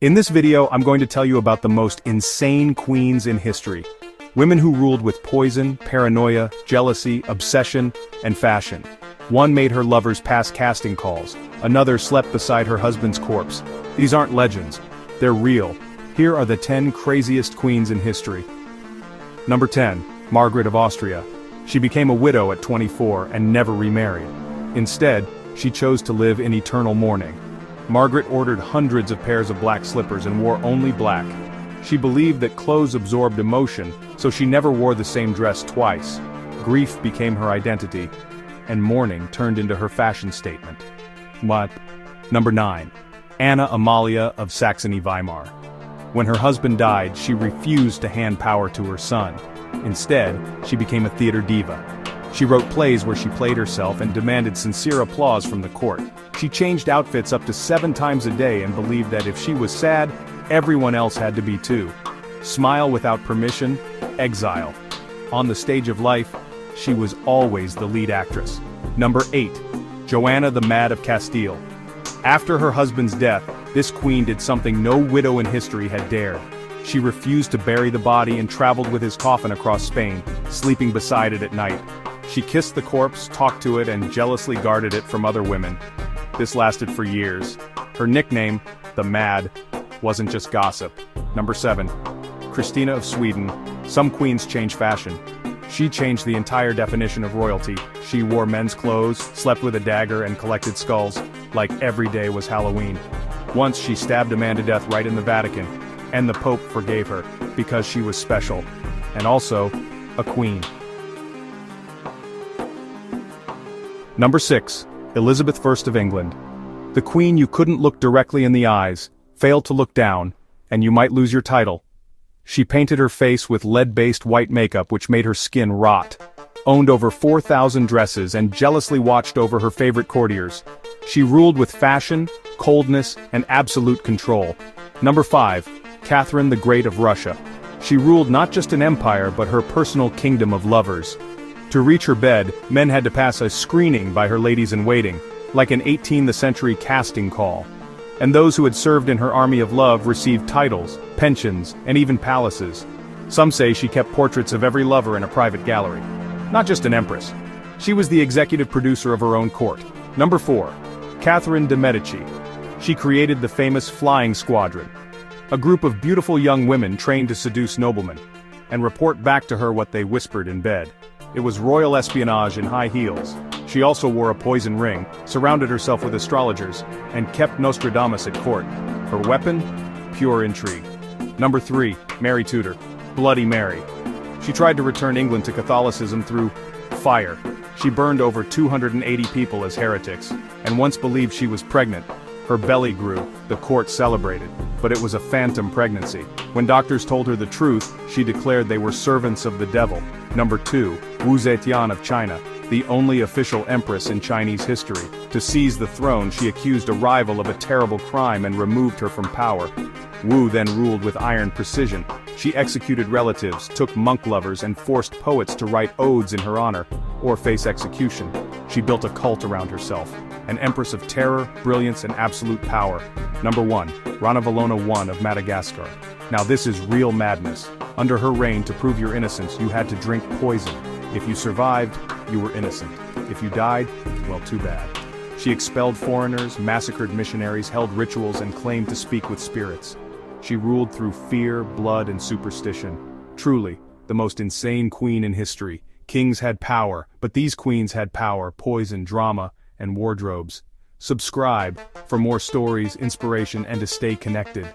In this video, I'm going to tell you about the most insane queens in history. Women who ruled with poison, paranoia, jealousy, obsession, and fashion. One made her lovers pass casting calls, another slept beside her husband's corpse. These aren't legends, they're real. Here are the 10 craziest queens in history. Number 10, Margaret of Austria. She became a widow at 24 and never remarried. Instead, she chose to live in eternal mourning. Margaret ordered hundreds of pairs of black slippers and wore only black. She believed that clothes absorbed emotion, so she never wore the same dress twice. Grief became her identity, and mourning turned into her fashion statement. Number 9. Anna Amalia of Saxony-Weimar. When her husband died, she refused to hand power to her son. Instead, she became a theater diva. She wrote plays where she played herself and demanded sincere applause from the court. She changed outfits up to 7 times a day and believed that if she was sad, everyone else had to be too. Smile without permission, exile. On the stage of life, she was always the lead actress. Number 8. Joanna the Mad of Castile. After her husband's death, this queen did something no widow in history had dared. She refused to bury the body and traveled with his coffin across Spain, sleeping beside it at night. She kissed the corpse, talked to it, and jealously guarded it from other women. This lasted for years. Her nickname, the Mad, wasn't just gossip. Number 7. Christina of Sweden. Some queens change fashion. She changed the entire definition of royalty. She wore men's clothes, slept with a dagger, and collected skulls, like every day was Halloween. Once she stabbed a man to death right in the Vatican, and the Pope forgave her, because she was special. And also, a queen. Number 6. Elizabeth I of England. The queen you couldn't look directly in the eyes, failed to look down, and you might lose your title. She painted her face with lead-based white makeup which made her skin rot, owned over 4,000 dresses and jealously watched over her favorite courtiers. She ruled with fashion, coldness, and absolute control. Number 5. Catherine the Great of Russia. She ruled not just an empire but her personal kingdom of lovers. To reach her bed, men had to pass a screening by her ladies-in-waiting, like an 18th century casting call. And those who had served in her army of love received titles, pensions, and even palaces. Some say she kept portraits of every lover in a private gallery. Not just an empress. She was the executive producer of her own court. Number 4. Catherine de' Medici. She created the famous Flying Squadron, a group of beautiful young women trained to seduce noblemen, and report back to her what they whispered in bed. It was royal espionage in high heels. She also wore a poison ring, surrounded herself with astrologers, and kept Nostradamus at court. Her weapon? Pure intrigue. Number 3. Mary Tudor. Bloody Mary. She tried to return England to Catholicism through fire. She burned over 280 people as heretics, and once believed she was pregnant. Her belly grew, the court celebrated, but it was a phantom pregnancy. When doctors told her the truth, she declared they were servants of the devil. Number 2. Wu Zetian of China, the only official empress in Chinese history. To seize the throne, she accused a rival of a terrible crime and removed her from power. Wu then ruled with iron precision. She executed relatives, took monk lovers, and forced poets to write odes in her honor, or face execution. She built a cult around herself. An empress of terror, brilliance, and absolute power. Number 1. Ranavalona I of Madagascar. Now this is real madness. Under her reign, to prove your innocence, you had to drink poison. If you survived, you were innocent. If you died, well, too bad. She expelled foreigners, massacred missionaries, held rituals, and claimed to speak with spirits. She ruled through fear, blood, and superstition. Truly, the most insane queen in history. Kings had power, but these queens had power, poison, drama, and wardrobes. Subscribe for more stories, inspiration, and to stay connected.